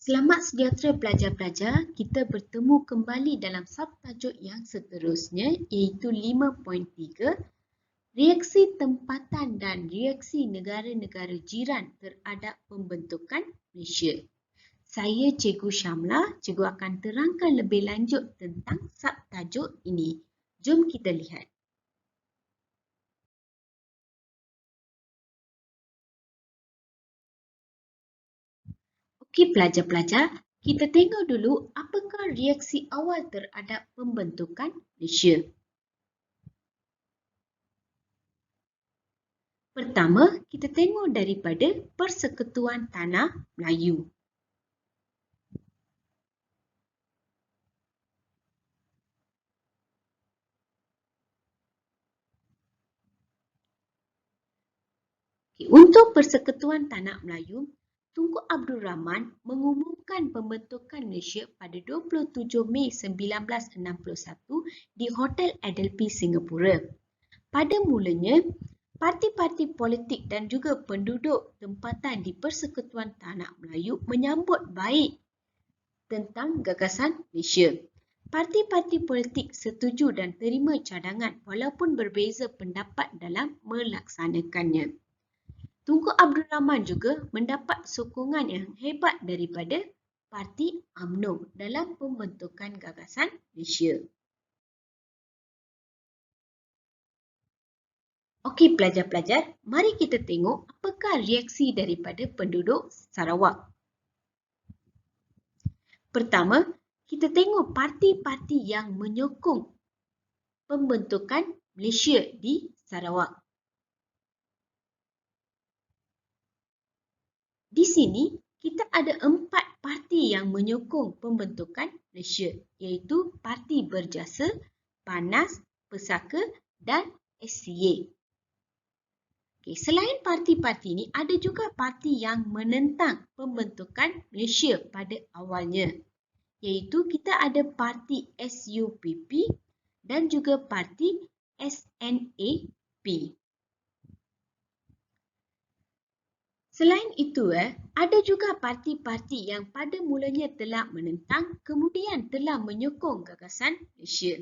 Selamat sejahtera pelajar-pelajar, kita bertemu kembali dalam subtajuk yang seterusnya iaitu 5.3 reaksi tempatan dan reaksi negara-negara jiran terhadap pembentukan Malaysia. Saya Cikgu Syamla, Cikgu akan terangkan lebih lanjut tentang subtajuk ini. Jom kita lihat. Okey pelajar-pelajar, kita tengok dulu apakah reaksi awal terhadap pembentukan Malaysia. Pertama, kita tengok daripada Persekutuan Tanah Melayu. Untuk Persekutuan Tanah Melayu, Tunku Abdul Rahman mengumumkan pembentukan Malaysia pada 27 Mei 1961 di Hotel Adelphi, Singapura. Pada mulanya, parti-parti politik dan juga penduduk tempatan di Persekutuan Tanah Melayu menyambut baik tentang gagasan Malaysia. Parti-parti politik setuju dan terima cadangan walaupun berbeza pendapat dalam melaksanakannya. Tunku Abdul Rahman juga mendapat sokongan yang hebat daripada Parti UMNO dalam pembentukan gagasan Malaysia. Okey pelajar-pelajar, mari kita tengok apakah reaksi daripada penduduk Sarawak. Pertama, kita tengok parti-parti yang menyokong pembentukan Malaysia di Sarawak. Di sini, kita ada 4 parti yang menyokong pembentukan Malaysia, iaitu Parti Berjasa, PANAS, Pesaka dan SCA. Okay, selain parti-parti ini, ada juga parti yang menentang pembentukan Malaysia pada awalnya, iaitu kita ada Parti SUPP dan juga Parti SNAP. Selain itu, ada juga parti-parti yang pada mulanya telah menentang kemudian telah menyokong gagasan Malaysia.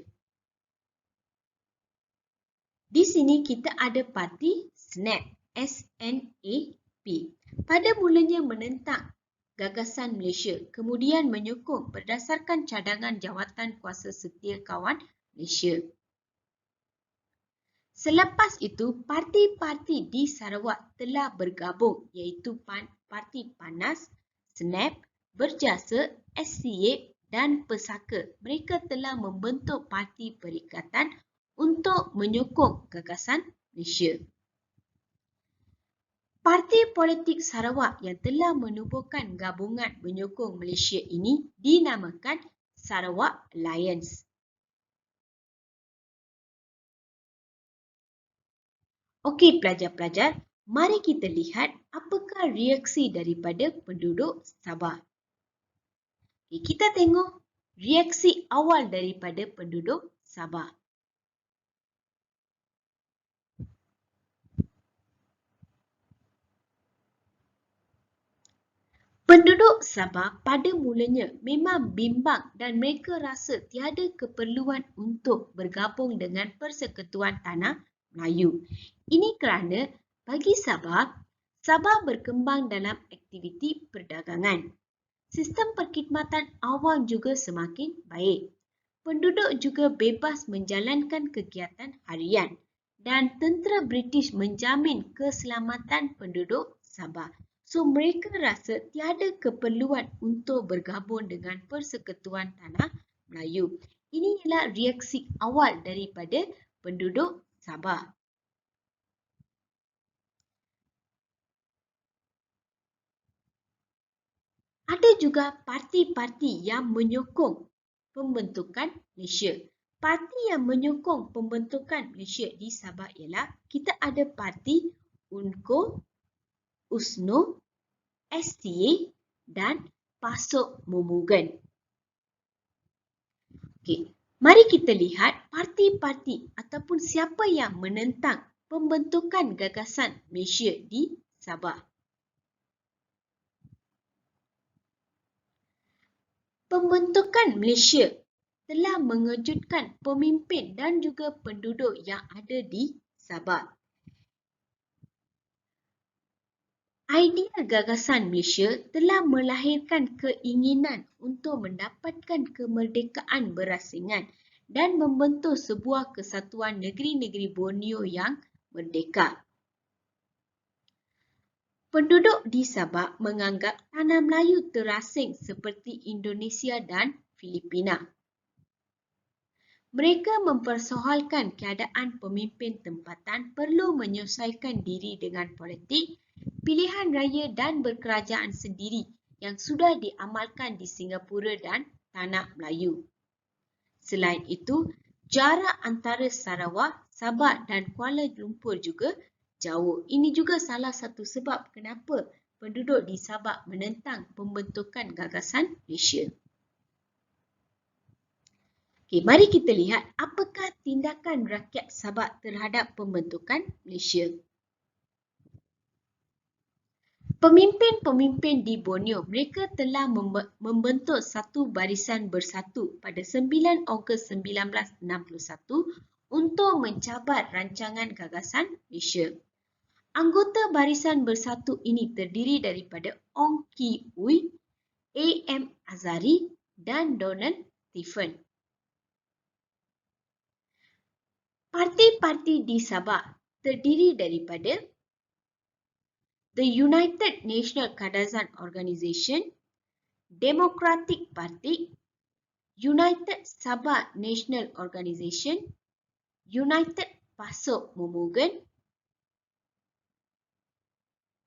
Di sini kita ada parti SNAP, SNAP. Pada mulanya menentang gagasan Malaysia, kemudian menyokong berdasarkan cadangan Jawatan Kuasa Setia Kawan Malaysia. Selepas itu, parti-parti di Sarawak telah bergabung iaitu Parti PANAS, SNAP, Berjasa, SCA dan Pesaka. Mereka telah membentuk parti perikatan untuk menyokong gagasan Malaysia. Parti politik Sarawak yang telah menubuhkan gabungan menyokong Malaysia ini dinamakan Sarawak Alliance. Okey pelajar-pelajar, mari kita lihat apakah reaksi daripada penduduk Sabah. Okay, kita tengok reaksi awal daripada penduduk Sabah. Penduduk Sabah pada mulanya memang bimbang dan mereka rasa tiada keperluan untuk bergabung dengan Persekutuan Tanah Melayu. Ini kerana bagi Sabah, Sabah berkembang dalam aktiviti perdagangan. Sistem perkhidmatan awam juga semakin baik. Penduduk juga bebas menjalankan kegiatan harian dan tentera British menjamin keselamatan penduduk Sabah. So, mereka rasa tiada keperluan untuk bergabung dengan Persekutuan Tanah Melayu. Ini ialah reaksi awal daripada penduduk Sabah. Ada juga parti-parti yang menyokong pembentukan Malaysia. Parti yang menyokong pembentukan Malaysia di Sabah ialah kita ada parti UNCO, USNO, STA dan PASUK Momogan. Okey, mari kita lihat parti-parti ataupun siapa yang menentang pembentukan gagasan Malaysia di Sabah. Pembentukan Malaysia telah mengejutkan pemimpin dan juga penduduk yang ada di Sabah. Idea gagasan Malaysia telah melahirkan keinginan untuk mendapatkan kemerdekaan berasingan dan membentuk sebuah kesatuan negeri-negeri Borneo yang merdeka. Penduduk di Sabah menganggap tanah Melayu terasing seperti Indonesia dan Filipina. Mereka mempersoalkan keadaan pemimpin tempatan perlu menyesuaikan diri dengan politik, pilihan raya dan berkerajaan sendiri yang sudah diamalkan di Singapura dan Tanah Melayu. Selain itu, jarak antara Sarawak, Sabah dan Kuala Lumpur juga jauh. Ini juga salah satu sebab kenapa penduduk di Sabah menentang pembentukan gagasan Malaysia. Okay, mari kita lihat apakah tindakan rakyat Sabah terhadap pembentukan Malaysia. Pemimpin-pemimpin di Borneo, mereka telah membentuk satu barisan bersatu pada 9 Ogos 1961 untuk mencabar rancangan gagasan Malaysia. Anggota barisan bersatu ini terdiri daripada Ong Ki Ui, A.M. Azari dan Donald Stephen. Parti-parti di Sabah terdiri daripada The United National Kadazan Organisation, Democratic Party, United Sabah National Organisation, United Pasok Momogan,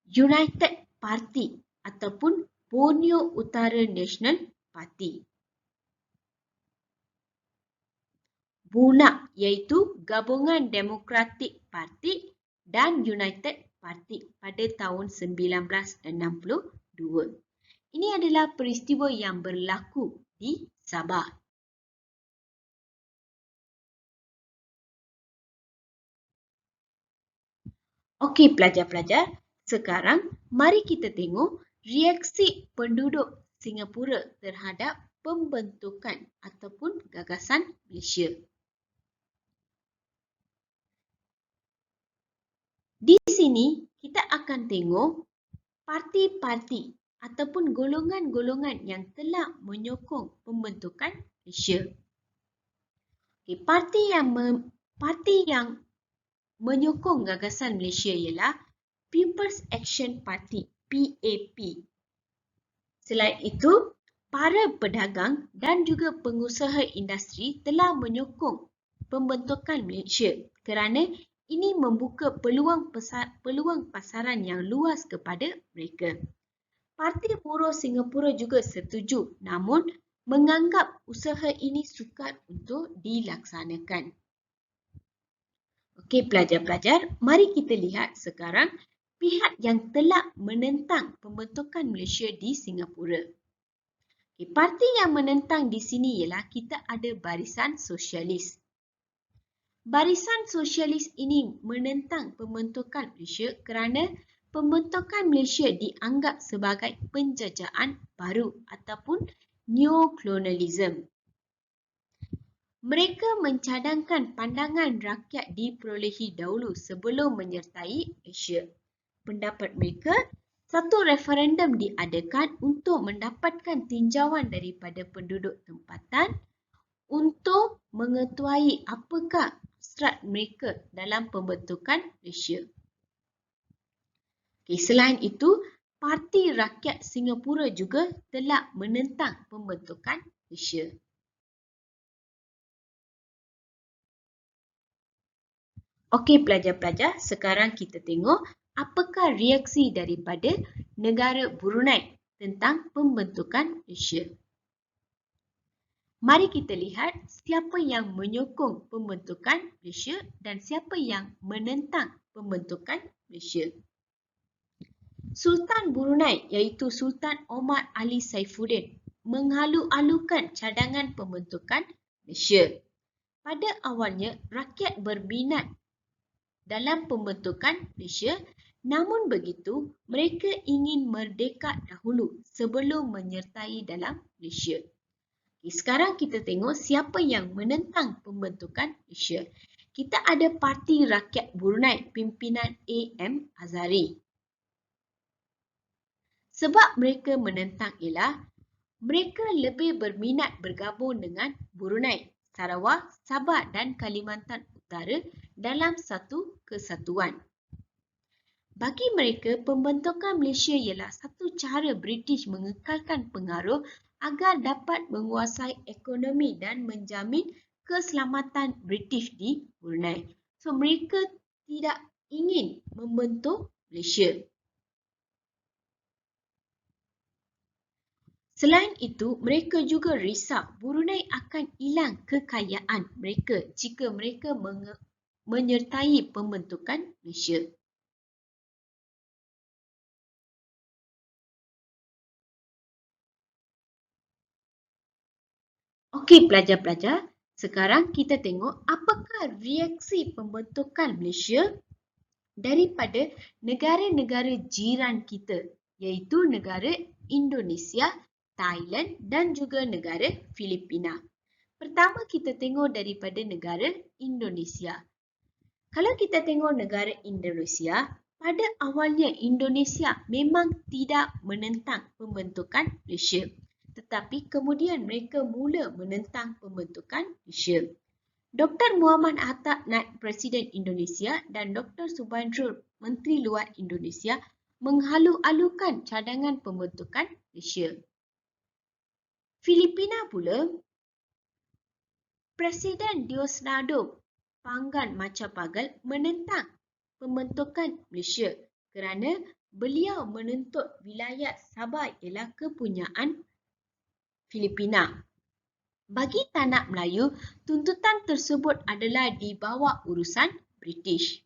United Party ataupun Borneo Utara National Party. BUNAP iaitu Gabungan Demokratik Parti dan United Party pada tahun 1962. Ini adalah peristiwa yang berlaku di Sabah. Okey pelajar-pelajar, sekarang mari kita tengok reaksi penduduk Singapura terhadap pembentukan ataupun gagasan Malaysia. Di sini kita akan tengok parti-parti ataupun golongan-golongan yang telah menyokong pembentukan Malaysia. Okay, parti yang menyokong gagasan Malaysia ialah People's Action Party, PAP. Selain itu, para pedagang dan juga pengusaha industri telah menyokong pembentukan Malaysia kerana ini membuka peluang pasaran yang luas kepada mereka. Parti Buruh Singapura juga setuju namun menganggap usaha ini sukar untuk dilaksanakan. Okey pelajar-pelajar, mari kita lihat sekarang pihak yang telah menentang pembentukan Malaysia di Singapura. Okay, parti yang menentang di sini ialah kita ada Barisan Sosialis. Barisan Sosialis ini menentang pembentukan Malaysia kerana pembentukan Malaysia dianggap sebagai penjajahan baru ataupun neokolonialisme. Mereka mencadangkan pandangan rakyat diperolehi dahulu sebelum menyertai Malaysia. Pendapat mereka, satu referendum diadakan untuk mendapatkan tinjauan daripada penduduk tempatan untuk mengetuai apakah hasrat mereka dalam pembentukan Malaysia. Okay, selain itu, Parti Rakyat Singapura juga telah menentang pembentukan Malaysia. Okey pelajar-pelajar, sekarang kita tengok apakah reaksi daripada negara Brunei tentang pembentukan Malaysia. Mari kita lihat siapa yang menyokong pembentukan Malaysia dan siapa yang menentang pembentukan Malaysia. Sultan Brunei iaitu Sultan Omar Ali Saifuddin menghalu-halukan cadangan pembentukan Malaysia. Pada awalnya, rakyat berminat dalam pembentukan Malaysia, namun begitu, mereka ingin merdeka dahulu sebelum menyertai dalam Malaysia. Sekarang kita tengok siapa yang menentang pembentukan Malaysia. Kita ada Parti Rakyat Brunei pimpinan A.M. Azhari. Sebab mereka menentang ialah mereka lebih berminat bergabung dengan Brunei, Sarawak, Sabah dan Kalimantan Utara dalam satu kesatuan. Bagi mereka, pembentukan Malaysia ialah satu cara British mengekalkan pengaruh agar dapat menguasai ekonomi dan menjamin keselamatan British di Brunei. So, mereka tidak ingin membentuk Malaysia. Selain itu, mereka juga risau Brunei akan hilang kekayaan mereka jika mereka menyertai pembentukan Malaysia. Okey pelajar-pelajar, sekarang kita tengok apakah reaksi pembentukan Malaysia daripada negara-negara jiran kita, iaitu negara Indonesia, Thailand dan juga negara Filipina. Pertama kita tengok daripada negara Indonesia. Kalau kita tengok negara Indonesia, pada awalnya Indonesia memang tidak menentang pembentukan Malaysia. Tetapi kemudian mereka mula menentang pembentukan Malaysia. Dr. Muhammad Hatta, naib Presiden Indonesia dan Dr. Subandro, Menteri Luar Indonesia, menghalu-halukan cadangan pembentukan Malaysia. Filipina pula, Presiden Diosdado Pangan Macapagal menentang pembentukan Malaysia kerana beliau menuntut wilayah Sabah ialah kepunyaan Filipina. Bagi tanah Melayu, tuntutan tersebut adalah di bawah urusan British.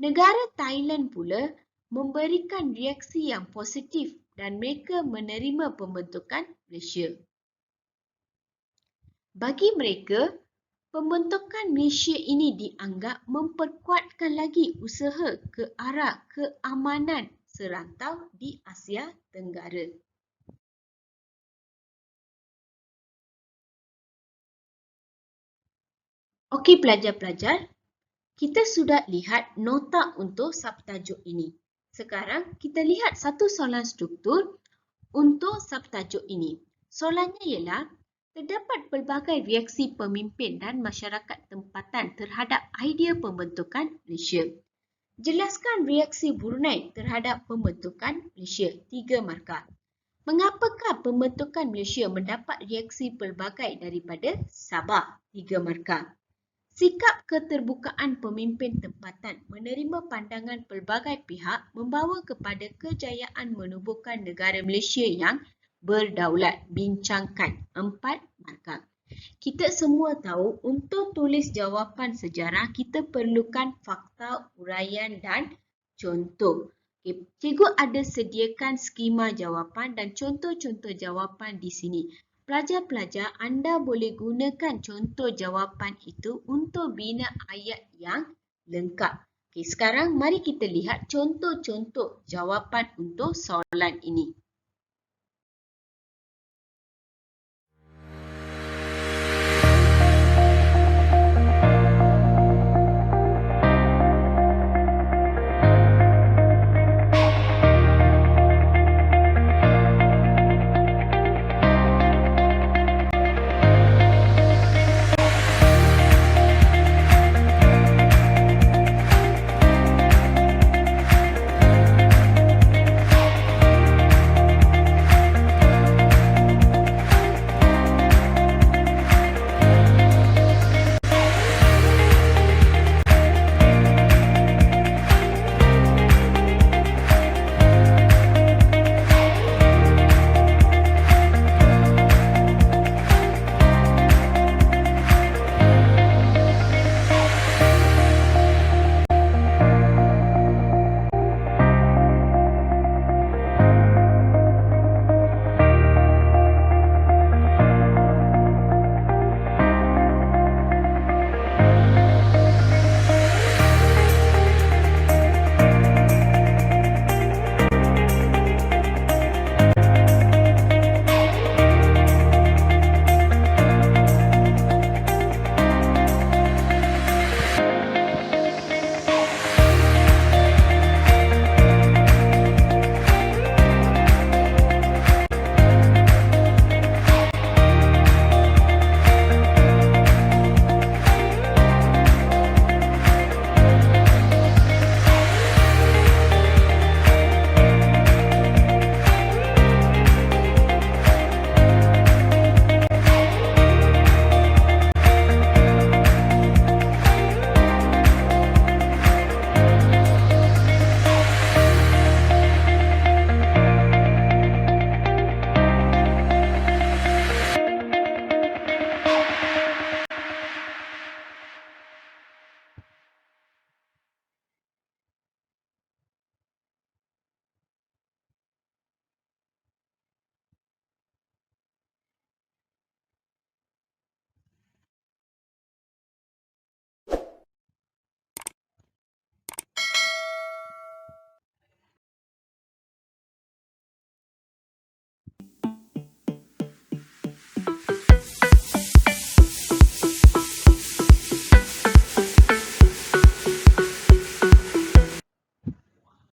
Negara Thailand pula memberikan reaksi yang positif dan mereka menerima pembentukan Malaysia. Bagi mereka, pembentukan Malaysia ini dianggap memperkuatkan lagi usaha ke arah keamanan serantau di Asia Tenggara. Okey pelajar-pelajar, kita sudah lihat nota untuk subtajuk ini. Sekarang kita lihat satu soalan struktur untuk subtajuk ini. Soalannya ialah, terdapat pelbagai reaksi pemimpin dan masyarakat tempatan terhadap idea pembentukan Malaysia. Jelaskan reaksi Brunei terhadap pembentukan Malaysia. 3 markah. Mengapakah pembentukan Malaysia mendapat reaksi pelbagai daripada Sabah? 3 markah. Sikap keterbukaan pemimpin tempatan menerima pandangan pelbagai pihak membawa kepada kejayaan menubuhkan negara Malaysia yang berdaulat. Bincangkan. 4 markah. Kita semua tahu untuk tulis jawapan sejarah kita perlukan fakta, uraian dan contoh. Okay. Cikgu ada sediakan skema jawapan dan contoh-contoh jawapan di sini. Pelajar-pelajar, anda boleh gunakan contoh jawapan itu untuk bina ayat yang lengkap. Okay, sekarang mari kita lihat contoh-contoh jawapan untuk soalan ini.